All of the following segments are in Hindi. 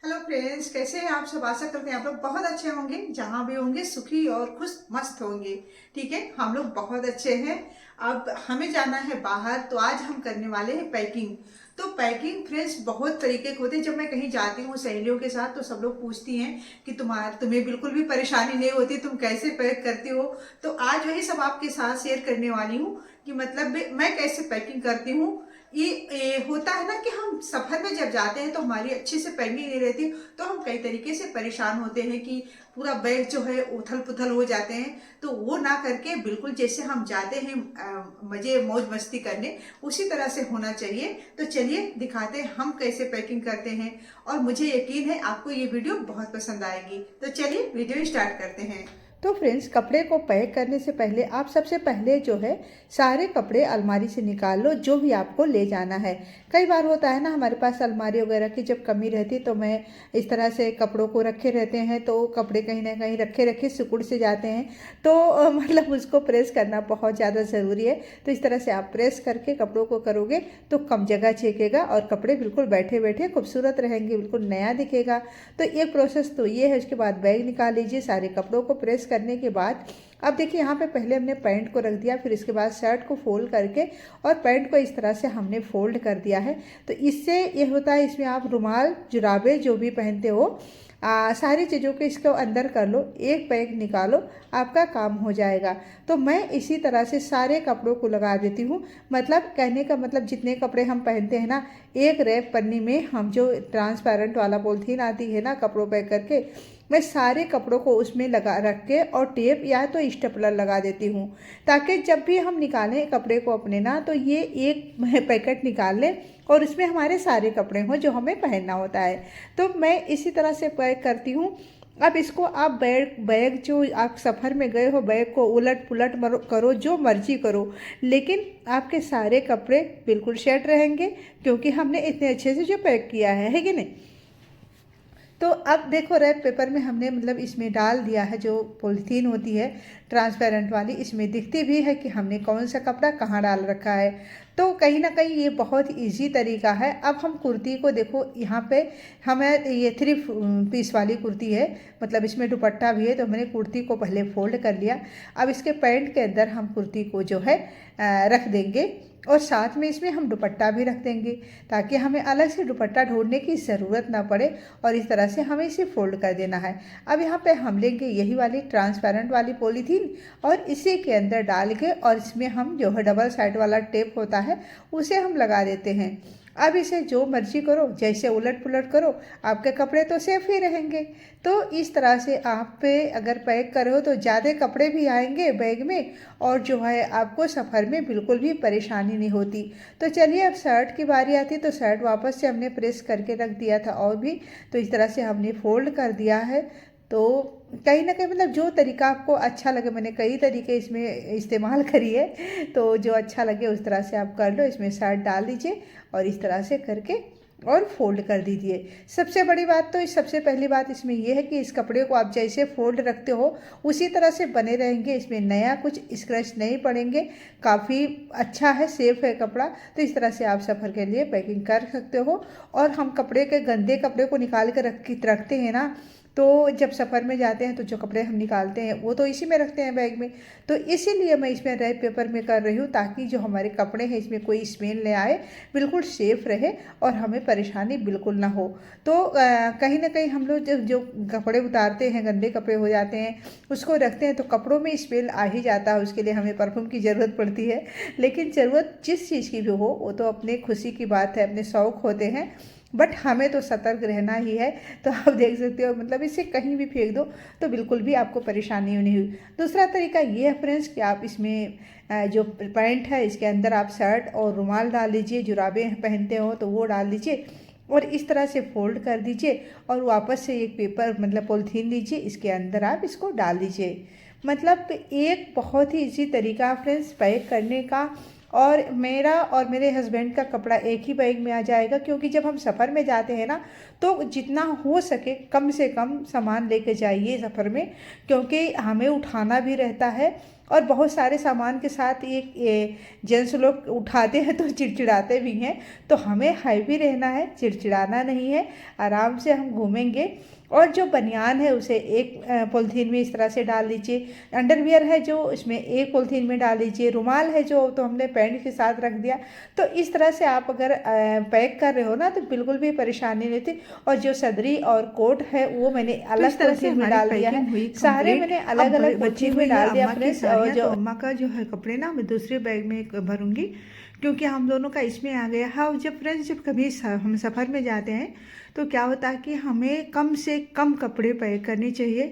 हेलो फ्रेंड्स, कैसे हैं आप सब। आशा करते हैं आप लोग बहुत अच्छे होंगे, जहां भी होंगे सुखी और खुश मस्त होंगे। ठीक है, हम लोग बहुत अच्छे हैं। अब हमें जाना है बाहर, तो आज हम करने वाले हैं पैकिंग। तो पैकिंग फ्रेंड्स बहुत तरीके के होते हैं। जब मैं कहीं जाती हूँ सहेलियों के साथ, तो सब लोग पूछती हैं कि तुम्हें बिल्कुल भी परेशानी नहीं होती, तुम कैसे पैक करती हो। तो आज वही सब आपके साथ शेयर करने वाली हूँ कि मतलब मैं कैसे पैकिंग करती हूँ। ये होता है ना कि हम सफर में जब जाते हैं तो हमारी अच्छे से पैकिंग नहीं रहती, तो हम कई तरीके से परेशान होते हैं कि पूरा बैग जो है उथल पुथल हो जाते हैं। तो वो ना करके बिल्कुल जैसे हम जाते हैं मजे मौज मस्ती करने, उसी तरह से होना चाहिए। तो चलिए दिखाते हैं हम कैसे पैकिंग करते हैं, और मुझे यकीन है आपको ये वीडियो बहुत पसंद आएगी। तो चलिए वीडियो स्टार्ट करते हैं। तो फ्रेंड्स, कपड़े को पैक करने से पहले आप सबसे पहले जो है सारे कपड़े अलमारी से निकाल लो, जो भी आपको ले जाना है। कई बार होता है ना, हमारे पास अलमारी वगैरह की जब कमी रहती है तो मैं इस तरह से कपड़ों को रखे रहते हैं, तो कपड़े कहीं ना कहीं रखे रखे सिकुड़ से जाते हैं। तो मतलब उसको प्रेस करना बहुत ज़्यादा ज़रूरी है। तो इस तरह से आप प्रेस करके कपड़ों को करोगे तो कम जगह छेकेगा और कपड़े बिल्कुल बैठे बैठे खूबसूरत रहेंगे, बिल्कुल नया दिखेगा। तो एक प्रोसेस तो ये है। उसके बाद बैग निकाल लीजिए, सारे कपड़ों को प्रेस करने के बाद अब देखिए यहाँ पे पहले हमने पैंट को रख दिया, फिर इसके बाद शर्ट को फोल्ड करके और पैंट को इस तरह से हमने फोल्ड कर दिया है। तो इससे ये होता है, इसमें आप रुमाल जुराबे जो भी पहनते हो सारी चीज़ों को इसको अंदर कर लो, एक बैग निकालो, आपका काम हो जाएगा। तो मैं इसी तरह से सारे कपड़ों को लगा देती हूँ। मतलब कहने का मतलब जितने कपड़े हम पहनते हैं ना, एक रैप पन्नी में हम जो ट्रांसपेरेंट वाला पॉलीथीन आती है ना कपड़ों पैक करके, मैं सारे कपड़ों को उसमें लगा रख के और टेप या तो स्टेपलर लगा देती हूँ, ताकि जब भी हम निकालें कपड़े को अपने ना, तो ये एक पैकेट निकाल लें और उसमें हमारे सारे कपड़े हों जो हमें पहनना होता है। तो मैं इसी तरह से पैक करती हूँ। अब इसको आप बैग बैग जो आप सफ़र में गए हो, बैग को उलट पुलट करो, जो मर्जी करो, लेकिन आपके सारे कपड़े बिल्कुल सेट रहेंगे, क्योंकि हमने इतने अच्छे से जो पैक किया है कि नहीं। तो अब देखो, रैप पेपर में हमने मतलब इसमें डाल दिया है, जो पॉलीथीन होती है ट्रांसपेरेंट वाली, इसमें दिखती भी है कि हमने कौन सा कपड़ा कहाँ डाल रखा है। तो कहीं ना कहीं ये बहुत इजी तरीका है। अब हम कुर्ती को देखो, यहाँ पे हमें ये 3 पीस वाली कुर्ती है, मतलब इसमें दुपट्टा भी है, तो हमने कुर्ती को पहले फोल्ड कर लिया। अब इसके पैंट के अंदर हम कुर्ती को जो है रख देंगे, और साथ में इसमें हम दुपट्टा भी रख देंगे, ताकि हमें अलग से दुपट्टा ढूंढने की ज़रूरत ना पड़े। और इस तरह से हमें इसे फोल्ड कर देना है। अब यहाँ पे हम लेंगे यही वाली ट्रांसपेरेंट वाली पॉलीथीन, और इसी के अंदर डाल के, और इसमें हम जो है डबल साइड वाला टेप होता है उसे हम लगा देते हैं। अब इसे जो मर्जी करो, जैसे उलट पुलट करो, आपके कपड़े तो सेफ ही रहेंगे। तो इस तरह से आप पे अगर पैक करो तो ज़्यादा कपड़े भी आएंगे बैग में, और जो है आपको सफ़र में बिल्कुल भी परेशानी नहीं होती। तो चलिए, अब शर्ट की बारी आती है। तो शर्ट वापस से हमने प्रेस करके रख दिया था, और भी तो इस तरह से हमने फोल्ड कर दिया है। तो कहीं ना कहीं मतलब जो तरीका आपको अच्छा लगे, मैंने कई तरीके इसमें इस्तेमाल करी है, तो जो अच्छा लगे उस तरह से आप कर लो। इसमें शर्ट डाल दीजिए और इस तरह से करके और फोल्ड कर दीजिए। सबसे बड़ी बात तो सबसे पहली बात इसमें यह है कि इस कपड़े को आप जैसे फोल्ड रखते हो उसी तरह से बने रहेंगे, इसमें नया कुछ स्क्रैच नहीं पड़ेंगे। काफ़ी अच्छा है, सेफ है कपड़ा। तो इस तरह से आप सफ़र के लिए पैकिंग कर सकते हो। और हम कपड़े के गंदे कपड़े को निकाल कर रखते हैं ना, तो जब सफ़र में जाते हैं तो जो कपड़े हम निकालते हैं वो तो इसी में रखते हैं बैग में। तो इसीलिए मैं इसमें रैप पेपर में कर रही हूँ, ताकि जो हमारे कपड़े हैं इसमें कोई स्मेल ले आए, बिल्कुल सेफ रहे और हमें परेशानी बिल्कुल ना हो। तो कहीं ना कहीं हम लोग जो कपड़े उतारते हैं, गंदे कपड़े हो जाते हैं, उसको रखते हैं तो कपड़ों में स्मेल आ ही जाता है। उसके लिए हमें परफ्यूम की ज़रूरत पड़ती है। लेकिन ज़रूरत जिस चीज़ की भी हो, वो तो अपने खुशी की बात है, अपने शौक़ होते हैं, बट हमें तो सतर्क रहना ही है। तो आप देख सकते हो, मतलब इसे कहीं भी फेंक दो तो बिल्कुल भी आपको परेशानी नहीं हुई। दूसरा तरीका ये है फ्रेंड्स कि आप इसमें जो पैंट है इसके अंदर आप शर्ट और रुमाल डाल लीजिए, जुराबें पहनते हो तो वो डाल दीजिए, और इस तरह से फोल्ड कर दीजिए, और वापस से एक पेपर मतलब पॉलीथीन लीजिए, इसके अंदर आप इसको डाल दीजिए। मतलब एक बहुत ही इजी तरीका फ्रेंड्स पैक करने का। और मेरा और मेरे हस्बैंड का कपड़ा एक ही बैग में आ जाएगा, क्योंकि जब हम सफ़र में जाते हैं ना, तो जितना हो सके कम से कम सामान लेके जाइए सफ़र में, क्योंकि हमें उठाना भी रहता है और बहुत सारे सामान के साथ ये जेंट्स लोग उठाते हैं तो चिड़चिड़ाते भी हैं। तो हमें हैवी रहना है, चिड़चिड़ाना नहीं है, आराम से हम घूमेंगे। और जो बनियान है उसे एक पॉलीथीन में इस तरह से डाल दीजिए, अंडरवियर है जो उसमें एक पॉलीथीन में डाल दीजिए, रुमाल है जो तो हमने पैंट के साथ रख दिया। तो इस तरह से आप अगर पैक कर रहे हो ना तो बिल्कुल भी परेशानी नहीं थी। और जो सदरी और कोट है वो मैंने अलग पॉलीथीन में डाल दिया है, सारे मैंने अलग अलग पॉलीथीन में डाल दिया फ्रेंड्स। और जो अम्मा का जो है कपड़े ना मैं दूसरे बैग में भरूंगी, क्योंकि हम दोनों का इसमें आ गया है। और जब फ्रेंड्स जब कभी हम सफ़र में जाते हैं तो क्या होता है कि हमें कम से कम कपड़े पैक करने चाहिए,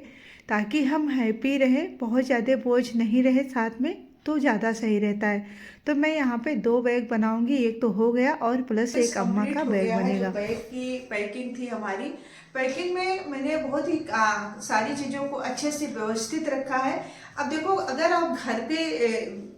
ताकि हम हैप्पी रहें, बहुत ज़्यादा बोझ नहीं रहे साथ में, तो ज़्यादा सही रहता है। तो मैं यहाँ पे 2 बैग बनाऊंगी, एक तो हो गया और प्लस एक अम्मा का बैग बनेगा। बैग की पैकिंग थी हमारी। पैकिंग में मैंने बहुत ही सारी चीज़ों को अच्छे से व्यवस्थित रखा है। अब देखो, अगर आप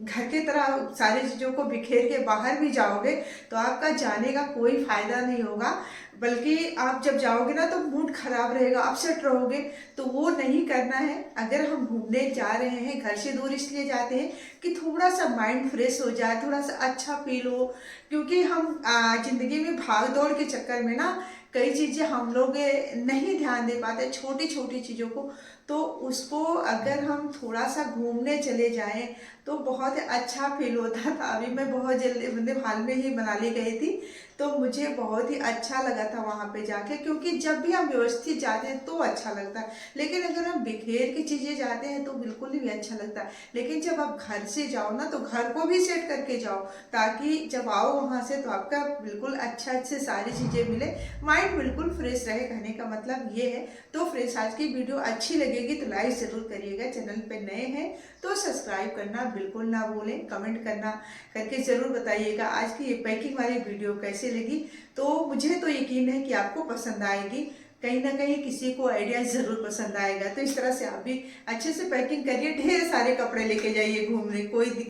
घर के तरह सारी चीज़ों को बिखेर के बाहर भी जाओगे तो आपका जाने का कोई फायदा नहीं होगा, बल्कि आप जब जाओगे ना तो मूड खराब रहेगा, अपसेट रहोगे। तो वो नहीं करना है। अगर हम घूमने जा रहे हैं, घर से दूर इसलिए जाते हैं कि थोड़ा सा माइंड फ्रेश हो जाए, थोड़ा सा अच्छा फील हो। क्योंकि हम जिंदगी में भाग दौड़ के चक्कर में ना कई चीज़ें हम लोग नहीं ध्यान दे पाते, छोटी छोटी चीज़ों को। तो उसको अगर हम थोड़ा सा घूमने चले जाएं तो बहुत अच्छा फील होता था। अभी मैं बहुत जल्दी मतलब हाल में ही मनाली गई थी, तो मुझे बहुत ही अच्छा लगा था वहाँ पे जाके। क्योंकि जब भी हम व्यवस्थित जाते हैं तो अच्छा लगता है, लेकिन अगर हम बिखेर की चीज़ें जाते हैं तो बिल्कुल भी अच्छा लगता है। लेकिन जब आप घर से जाओ ना तो घर को भी सेट करके जाओ, ताकि जब आओ वहाँ से तो आपका बिल्कुल अच्छा से सारी चीज़ें मिले, माइंड बिल्कुल फ्रेश रहे। कहने का मतलब ये है। तो फ्रेंड्स, आज की वीडियो अच्छी लगेगी तो लाइक ज़रूर करिएगा, चैनल पे नए हैं तो सब्सक्राइब करना बिल्कुल ना भूलें, कमेंट करके ज़रूर बताइएगा आज की ये पैकिंग वाली वीडियो कैसे लगी। तो मुझे तो यकीन है कि आपको पसंद आएगी, कहीं ना कहीं किसी को आइडिया ज़रूर पसंद आएगा। तो इस तरह से आप भी अच्छे से पैकिंग करिए, ढेर सारे कपड़े लेके जाइए घूमने, कोई।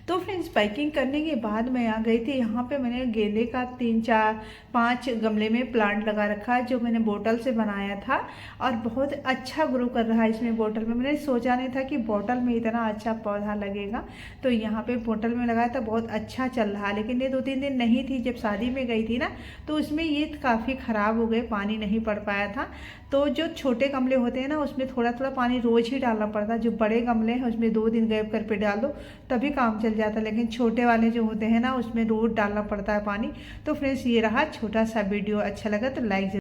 तो फ्रेंड्स, पैकिंग करने के बाद मैं आ गई थी यहाँ पे। मैंने गेंदे का 3-4-5 गमले में प्लांट लगा रखा है, जो मैंने बोतल से बनाया था और बहुत अच्छा ग्रो कर रहा है इसमें बोतल में। मैंने सोचा नहीं था कि बोतल में इतना अच्छा पौधा लगेगा, तो यहाँ पे बोतल में लगाया था, बहुत अच्छा चल रहा। लेकिन ये 2-3 दिन नहीं थी, जब शादी में गई थी ना तो उसमें ये काफ़ी ख़राब हो गए, पानी नहीं पड़ पाया था। तो जो छोटे गमले होते हैं ना उसमें थोड़ा थोड़ा पानी रोज़ ही डालना पड़ता है। जो बड़े गमले हैं उसमें 2 दिन गैप कर पे डाल दो तभी काम चल जाता है, लेकिन छोटे वाले जो होते हैं ना उसमें रोज़ डालना पड़ता है पानी। तो फ्रेंड्स, ये रहा छोटा सा वीडियो। अच्छा लगा तो लाइक